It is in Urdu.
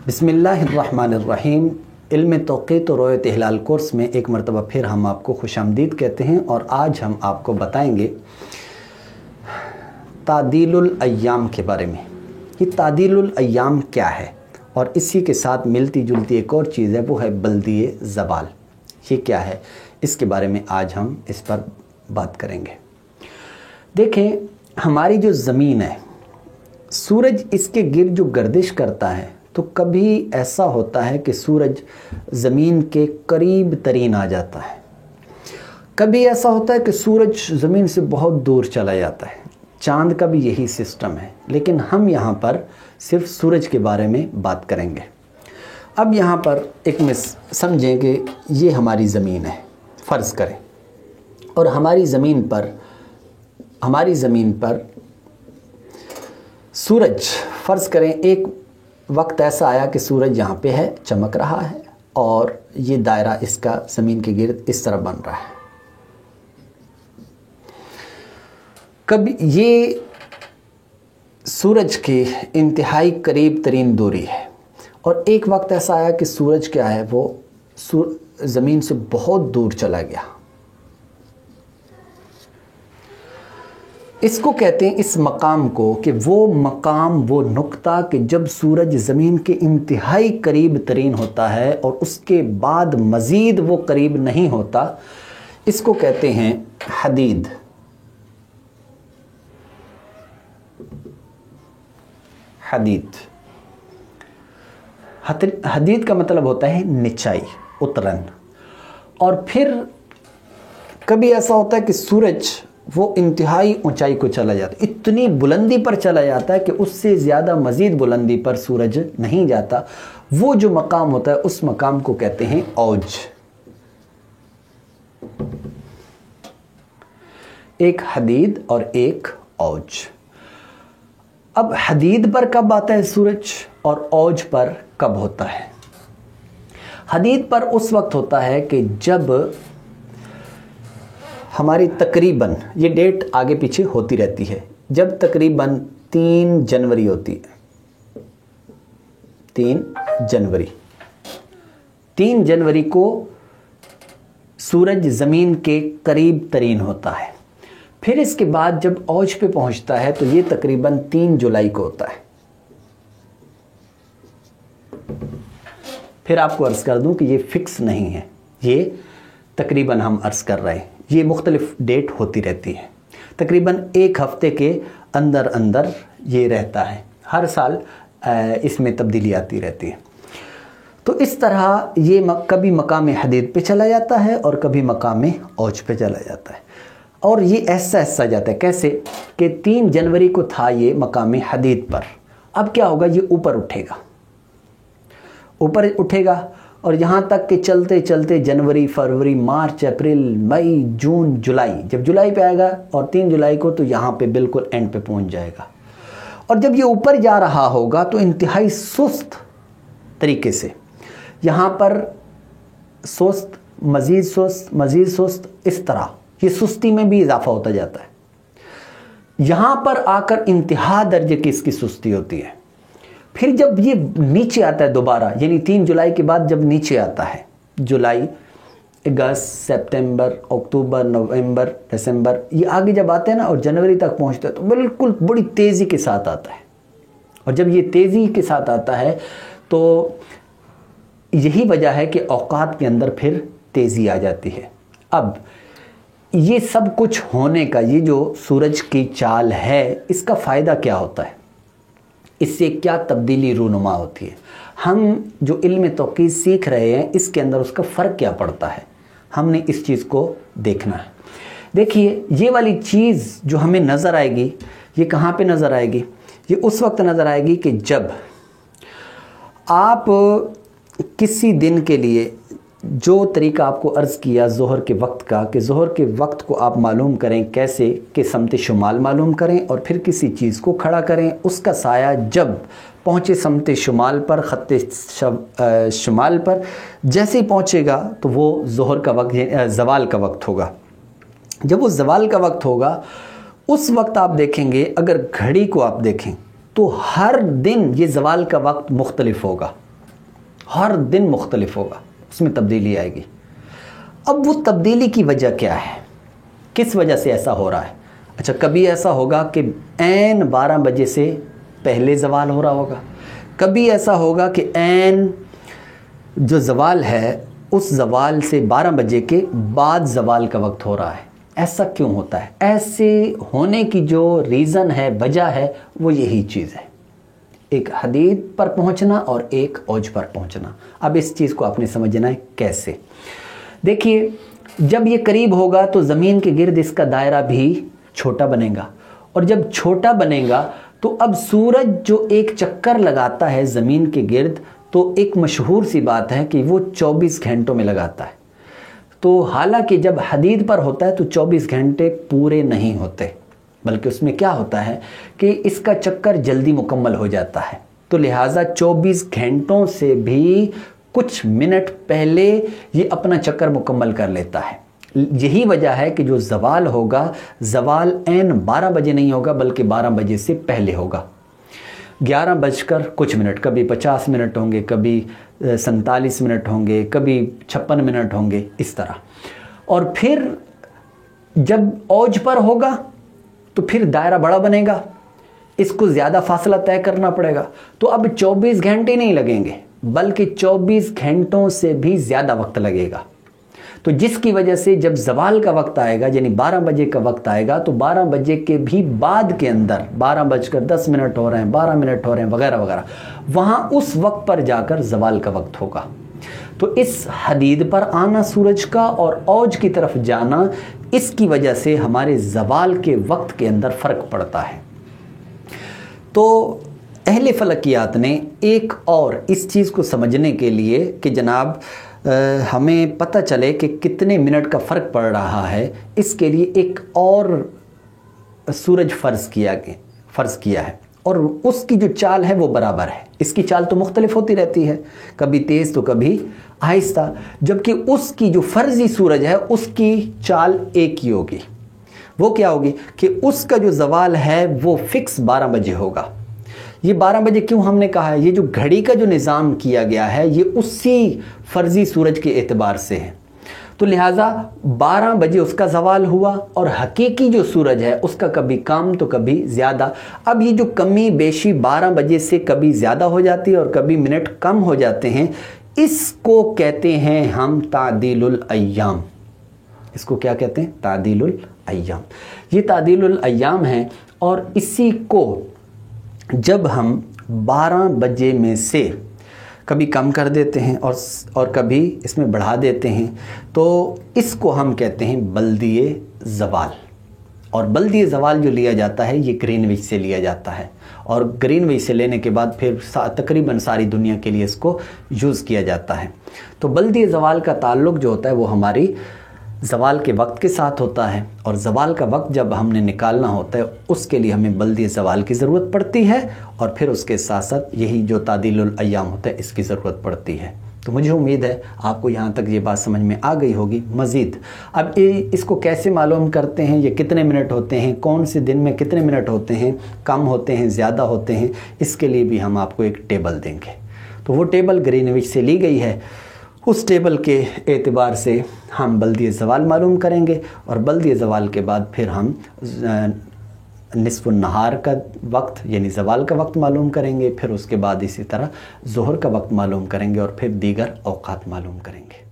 بسم اللہ الرحمن الرحیم۔ علم توقیت و رؤیت ہلال کورس میں ایک مرتبہ پھر ہم آپ کو خوش آمدید کہتے ہیں، اور آج ہم آپ کو بتائیں گے تعدیل الایام کے بارے میں۔ یہ تعدیل الایام کیا ہے، اور اسی کے ساتھ ملتی جلتی ایک اور چیز ہے، وہ ہے بلدی زوال۔ یہ کیا ہے، اس کے بارے میں آج ہم اس پر بات کریں گے۔ دیکھیں، ہماری جو زمین ہے، سورج اس کے گرد جو گردش کرتا ہے، تو کبھی ایسا ہوتا ہے کہ سورج زمین کے قریب ترین آ جاتا ہے، کبھی ایسا ہوتا ہے کہ سورج زمین سے بہت دور چلا جاتا ہے۔ چاند کا بھی یہی سسٹم ہے، لیکن ہم یہاں پر صرف سورج کے بارے میں بات کریں گے۔ اب یہاں پر ایک سمجھیں کہ یہ ہماری زمین ہے، فرض کریں، اور ہماری زمین پر سورج، فرض کریں ایک وقت ایسا آیا کہ سورج یہاں پہ ہے، چمک رہا ہے، اور یہ دائرہ اس کا زمین کے گرد اس طرح بن رہا ہے۔ کبھی یہ سورج کے انتہائی قریب ترین دوری ہے، اور ایک وقت ایسا آیا کہ سورج کیا ہے، وہ زمین سے بہت دور چلا گیا۔ اس کو کہتے ہیں، اس مقام کو، کہ وہ مقام، وہ نقطہ کہ جب سورج زمین کے انتہائی قریب ترین ہوتا ہے اور اس کے بعد مزید وہ قریب نہیں ہوتا، اس کو کہتے ہیں حدید۔ حدید کا مطلب ہوتا ہے نچائی، اترن۔ اور پھر کبھی ایسا ہوتا ہے کہ سورج وہ انتہائی اونچائی کو چلا جاتا ہے، اتنی بلندی پر چلا جاتا ہے کہ اس سے زیادہ مزید بلندی پر سورج نہیں جاتا۔ وہ جو مقام ہوتا ہے، اس مقام کو کہتے ہیں اوج۔ ایک حدید اور ایک اوج۔ اب حدید پر کب آتا ہے سورج، اور اوج پر کب ہوتا ہے؟ حدید پر اس وقت ہوتا ہے کہ جب ہماری تقریباً، یہ ڈیٹ آگے پیچھے ہوتی رہتی ہے، جب تقریباً 3 جنوری ہوتی ہے، 3 جنوری کو سورج زمین کے قریب ترین ہوتا ہے۔ پھر اس کے بعد جب اوج پہ پہنچتا ہے تو یہ تقریباً 3 جولائی کو ہوتا ہے۔ پھر آپ کو عرض کر دوں کہ یہ فکس نہیں ہے، یہ تقریباً ہم عرض کر رہے ہیں، یہ مختلف ڈیٹ ہوتی رہتی ہے، تقریباً 1 ہفتے کے اندر یہ رہتا ہے، ہر سال اس میں تبدیلی آتی رہتی ہے۔ تو اس طرح یہ کبھی مقام حدید پہ چلا جاتا ہے اور کبھی مقام اوج پہ چلا جاتا ہے، اور یہ ایسا جاتا ہے، کیسے کہ 3 جنوری کو تھا یہ مقام حدید پر، اب کیا ہوگا، یہ اوپر اٹھے گا، اور یہاں تک کہ چلتے چلتے جنوری، فروری، مارچ، اپریل، مئی، جون، جولائی، جب جولائی پہ آئے گا اور 3 جولائی کو، تو یہاں پہ بالکل اینڈ پہ پہنچ جائے گا۔ اور جب یہ اوپر جا رہا ہوگا تو انتہائی سست طریقے سے یہاں پر سست، مزید سست، اس طرح یہ سستی میں بھی اضافہ ہوتا جاتا ہے۔ یہاں پر آ کر انتہا درجے کی اس کی سستی ہوتی ہے۔ پھر جب یہ نیچے آتا ہے دوبارہ، یعنی 3 جولائی کے بعد جب نیچے آتا ہے، جولائی، اگست، سپتمبر، اکتوبر، نومبر، دسمبر، یہ آگے جب آتے ہیں نا، اور جنوری تک پہنچتا ہے، تو بالکل بڑی تیزی کے ساتھ آتا ہے۔ اور جب یہ تیزی کے ساتھ آتا ہے تو یہی وجہ ہے کہ اوقات کے اندر پھر تیزی آ جاتی ہے۔ اب یہ سب کچھ ہونے کا، یہ جو سورج کی چال ہے، اس کا فائدہ کیا ہوتا ہے، اس سے کیا تبدیلی رونما ہوتی ہے؟ ہم جو علم توقیت سیکھ رہے ہیں، اس کے اندر اس کا فرق کیا پڑتا ہے، ہم نے اس چیز کو دیکھنا ہے۔ دیکھیے، یہ والی چیز جو ہمیں نظر آئے گی، یہ کہاں پہ نظر آئے گی؟ یہ اس وقت نظر آئے گی کہ جب آپ کسی دن کے لیے جو طریقہ آپ کو عرض کیا ظہر کے وقت کا، کہ ظہر کے وقت کو آپ معلوم کریں کیسے، کہ سمت شمال معلوم کریں اور پھر کسی چیز کو کھڑا کریں، اس کا سایہ جب پہنچے سمت شمال پر، خط شمال پر، جیسے ہی پہنچے گا تو وہ ظہر کا وقت، زوال کا وقت ہوگا۔ جب وہ زوال کا وقت ہوگا، اس وقت آپ دیکھیں گے، اگر گھڑی کو آپ دیکھیں تو ہر دن یہ زوال کا وقت مختلف ہوگا، ہر دن مختلف ہوگا، اس میں تبدیلی آئے گی۔ اب وہ تبدیلی کی وجہ کیا ہے، کس وجہ سے ایسا ہو رہا ہے؟ اچھا، کبھی ایسا ہوگا کہ عین 12 بجے سے پہلے زوال ہو رہا ہوگا، کبھی ایسا ہوگا کہ عین جو زوال ہے اس زوال سے 12 بجے کے بعد زوال کا وقت ہو رہا ہے۔ ایسا کیوں ہوتا ہے؟ ایسے ہونے کی جو ریزن ہے، وجہ ہے، وہ یہی چیز ہے، ایک حدید پر پہنچنا اور ایک اوج پر پہنچنا۔ اب اس چیز کو آپ نے سمجھنا ہے کیسے؟ دیکھیے، جب یہ قریب ہوگا تو زمین کے گرد اس کا دائرہ بھی چھوٹا بنے گا، اور جب چھوٹا بنے گا تو اب سورج جو ایک چکر لگاتا ہے زمین کے گرد، تو ایک مشہور سی بات ہے کہ وہ 24 گھنٹوں میں لگاتا ہے۔ تو حالانکہ جب حدید پر ہوتا ہے تو 24 گھنٹے پورے نہیں ہوتے، بلکہ اس میں کیا ہوتا ہے کہ اس کا چکر جلدی مکمل ہو جاتا ہے، تو لہٰذا 24 گھنٹوں سے بھی کچھ منٹ پہلے یہ اپنا چکر مکمل کر لیتا ہے۔ یہی وجہ ہے کہ جو زوال ہوگا، زوال عین 12 بجے نہیں ہوگا بلکہ 12 بجے سے پہلے ہوگا، 11 بج کر کچھ منٹ، کبھی 50 منٹ ہوں گے، کبھی 47 منٹ ہوں گے، کبھی 56 منٹ ہوں گے، اس طرح۔ اور پھر جب اوج پر ہوگا تو پھر دائرہ بڑا بنے گا، اس کو زیادہ فاصلہ طے کرنا پڑے گا، تو اب 24 گھنٹے نہیں لگیں گے بلکہ 24 گھنٹوں سے بھی زیادہ وقت لگے گا۔ تو جس کی وجہ سے جب زوال کا وقت آئے گا، یعنی 12 بجے کا وقت آئے گا، تو 12 بجے کے بھی بعد کے اندر 12:10 ہو رہے ہیں، 12 منٹ ہو رہے ہیں، وغیرہ وغیرہ، وہاں اس وقت پر جا کر زوال کا وقت ہوگا۔ تو اس حدید پر آنا سورج کا اور اوج کی طرف جانا، اس کی وجہ سے ہمارے زوال کے وقت کے اندر فرق پڑتا ہے۔ تو اہل فلکیات نے ایک اور اس چیز کو سمجھنے کے لیے کہ جناب ہمیں پتہ چلے کہ کتنے منٹ کا فرق پڑ رہا ہے، اس کے لیے ایک اور سورج فرض کیا ہے، اور اس کی جو چال ہے وہ برابر ہے۔ اس کی چال تو مختلف ہوتی رہتی ہے، کبھی تیز تو کبھی آہستہ، جبکہ اس کی جو فرضی سورج ہے اس کی چال ایک ہی ہوگی۔ وہ کیا ہوگی کہ اس کا جو زوال ہے وہ فکس 12 بجے ہوگا۔ یہ 12 بجے کیوں ہم نے کہا ہے؟ یہ جو گھڑی کا جو نظام کیا گیا ہے یہ اسی فرضی سورج کے اعتبار سے ہے، تو لہٰذا 12 بجے اس کا زوال ہوا، اور حقیقی جو سورج ہے اس کا کبھی کم تو کبھی زیادہ۔ اب یہ جو کمی بیشی 12 بجے سے کبھی زیادہ ہو جاتی ہے اور کبھی منٹ کم ہو جاتے ہیں، اس کو کہتے ہیں ہم تعدیل الایام۔ اس کو کیا کہتے ہیں؟ تعدیل الایام۔ یہ تعدیل الایام ہے، اور اسی کو جب ہم 12 بجے میں سے کبھی کم کر دیتے ہیں اور کبھی اس میں بڑھا دیتے ہیں، تو اس کو ہم کہتے ہیں بلدی زوال۔ اور بلدی زوال جو لیا جاتا ہے یہ گرین وچ سے لیا جاتا ہے، اور گرین وچ سے لینے کے بعد پھر تقریباً ساری دنیا کے لیے اس کو یوز کیا جاتا ہے۔ تو بلدی زوال کا تعلق جو ہوتا ہے وہ ہماری زوال کے وقت کے ساتھ ہوتا ہے، اور زوال کا وقت جب ہم نے نکالنا ہوتا ہے اس کے لیے ہمیں بلدی زوال کی ضرورت پڑتی ہے، اور پھر اس کے ساتھ ساتھ یہی جو تعدیل الایام ہوتا ہے اس کی ضرورت پڑتی ہے۔ تو مجھے امید ہے آپ کو یہاں تک یہ بات سمجھ میں آ گئی ہوگی۔ مزید اب اس کو کیسے معلوم کرتے ہیں، یہ کتنے منٹ ہوتے ہیں، کون سے دن میں کتنے منٹ ہوتے ہیں، کم ہوتے ہیں، زیادہ ہوتے ہیں، اس کے لیے بھی ہم آپ کو ایک ٹیبل دیں گے۔ تو وہ ٹیبل گرین وچ سے لی گئی ہے، اس ٹیبل کے اعتبار سے ہم بلدی زوال معلوم کریں گے، اور بلدی زوال کے بعد پھر ہم نصف النہار کا وقت یعنی زوال کا وقت معلوم کریں گے، پھر اس کے بعد اسی طرح ظہر کا وقت معلوم کریں گے، اور پھر دیگر اوقات معلوم کریں گے۔